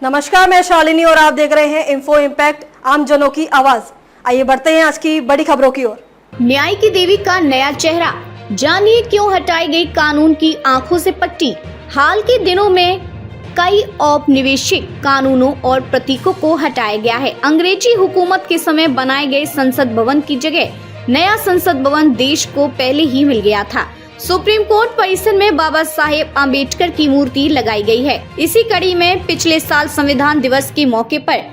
नमस्कार, मैं शालिनी और आप देख रहे हैं इन्फो इम्पैक्ट, आम जनों की आवाज। आइए बढ़ते हैं आज की बड़ी खबरों की ओर। न्याय की देवी का नया चेहरा, जानिए क्यों हटाई गई कानून की आंखों से पट्टी। हाल के दिनों में कई औपनिवेशिक कानूनों और प्रतीकों को हटाया गया है। अंग्रेजी हुकूमत के समय बनाए गए संसद भवन की जगह नया संसद भवन देश को पहले ही मिल गया था। सुप्रीम कोर्ट परिसर में बाबा साहेब आम्बेडकर की मूर्ति लगाई गई है। इसी कड़ी में पिछले साल संविधान दिवस के मौके पर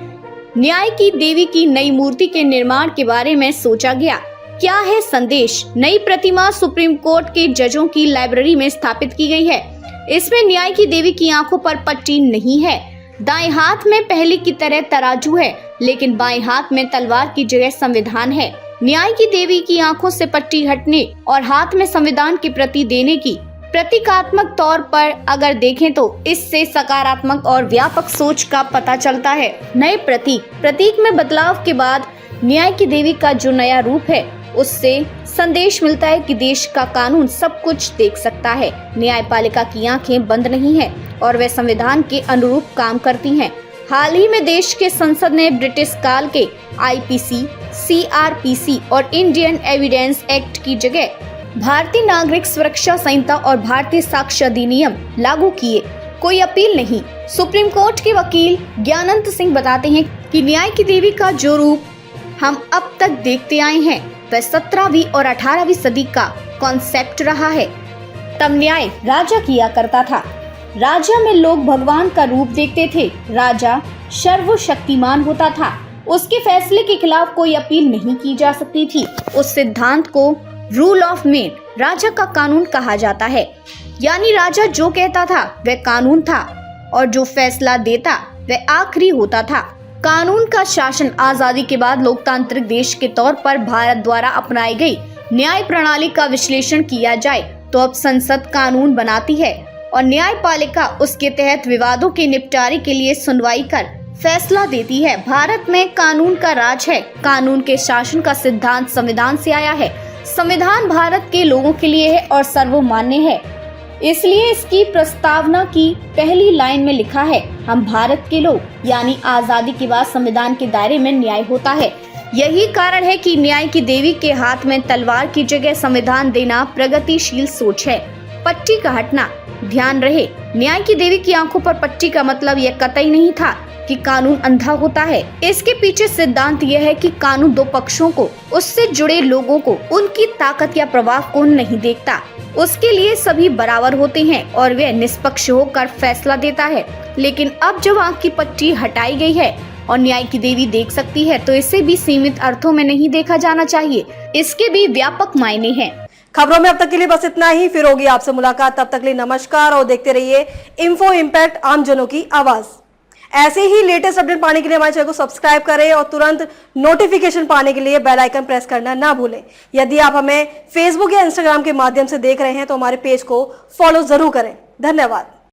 न्याय की देवी की नई मूर्ति के निर्माण के बारे में सोचा गया। क्या है संदेश? नई प्रतिमा सुप्रीम कोर्ट के जजों की लाइब्रेरी में स्थापित की गई है। इसमें न्याय की देवी की आंखों पर पट्टी नहीं है। दाएं हाथ में पहले की तरह तराजू है, लेकिन बाएं हाथ में तलवार की जगह संविधान है। न्याय की देवी की आंखों से पट्टी हटने और हाथ में संविधान के प्रति देने की प्रतीकात्मक तौर पर अगर देखें तो इससे सकारात्मक और व्यापक सोच का पता चलता है। नए प्रतीक में बदलाव के बाद न्याय की देवी का जो नया रूप है, उससे संदेश मिलता है कि देश का कानून सब कुछ देख सकता है। न्यायपालिका की आंखें बंद नहीं है और वे संविधान के अनुरूप काम करती हैं। हाल ही में देश के संसद ने ब्रिटिश काल के आईपीसी, सीआरपीसी और इंडियन एविडेंस एक्ट की जगह भारतीय नागरिक सुरक्षा संहिता और भारतीय साक्ष्य अधिनियम लागू किए। कोई अपील नहीं। सुप्रीम कोर्ट के वकील ज्ञानंत सिंह बताते हैं कि न्याय की देवी का जो रूप हम अब तक देखते आए हैं, वह 17वीं और 18वीं सदी का कॉन्सेप्ट रहा है। तब न्याय राजा किया करता था। राजा में लोग भगवान का रूप देखते थे। राजा सर्वशक्तिमान होता था। उसके फैसले के खिलाफ कोई अपील नहीं की जा सकती थी। उस सिद्धांत को रूल ऑफ मेन, राजा का कानून कहा जाता है। यानी राजा जो कहता था वह कानून था और जो फैसला देता वह आखिरी होता था। कानून का शासन आजादी के बाद लोकतांत्रिक देश के तौर पर भारत द्वारा अपनाई गई न्याय प्रणाली का विश्लेषण किया जाए तो अब संसद कानून बनाती है और न्यायपालिका उसके तहत विवादों के निपटारे के लिए सुनवाई कर फैसला देती है। भारत में कानून का राज है। कानून के शासन का सिद्धांत संविधान से आया है। संविधान भारत के लोगों के लिए है और सर्वमान्य है। इसलिए इसकी प्रस्तावना की पहली लाइन में लिखा है, हम भारत के लोग, यानी आजादी के बाद संविधान के दायरे में न्याय होता है। यही कारण है कि न्याय की देवी के हाथ में तलवार की जगह संविधान देना प्रगतिशील सोच है। पट्टी का हटना, ध्यान रहे, न्याय की देवी की आंखों पर पट्टी का मतलब यह कतई नहीं था कि कानून अंधा होता है। इसके पीछे सिद्धांत यह है कि कानून दो पक्षों को, उससे जुड़े लोगों को, उनकी ताकत या प्रभाव को नहीं देखता। उसके लिए सभी बराबर होते हैं और वह निष्पक्ष होकर फैसला देता है। लेकिन अब जब आंख की पट्टी हटाई गई है और न्याय की देवी देख सकती है, तो इसे भी सीमित अर्थों में नहीं देखा जाना चाहिए। इसके भी व्यापक मायने हैं। खबरों में अब तक के लिए बस इतना ही। फिर होगी आपसे मुलाकात। तब तक के लिए नमस्कार और देखते रहिए इन्फो इम्पैक्ट, आम जनों की आवाज। ऐसे ही लेटेस्ट अपडेट पाने के लिए हमारे चैनल को सब्सक्राइब करें और तुरंत नोटिफिकेशन पाने के लिए बेल आइकन प्रेस करना ना भूलें। यदि आप हमें फेसबुक या इंस्टाग्राम के माध्यम से देख रहे हैं तो हमारे पेज को फॉलो जरूर करें। धन्यवाद।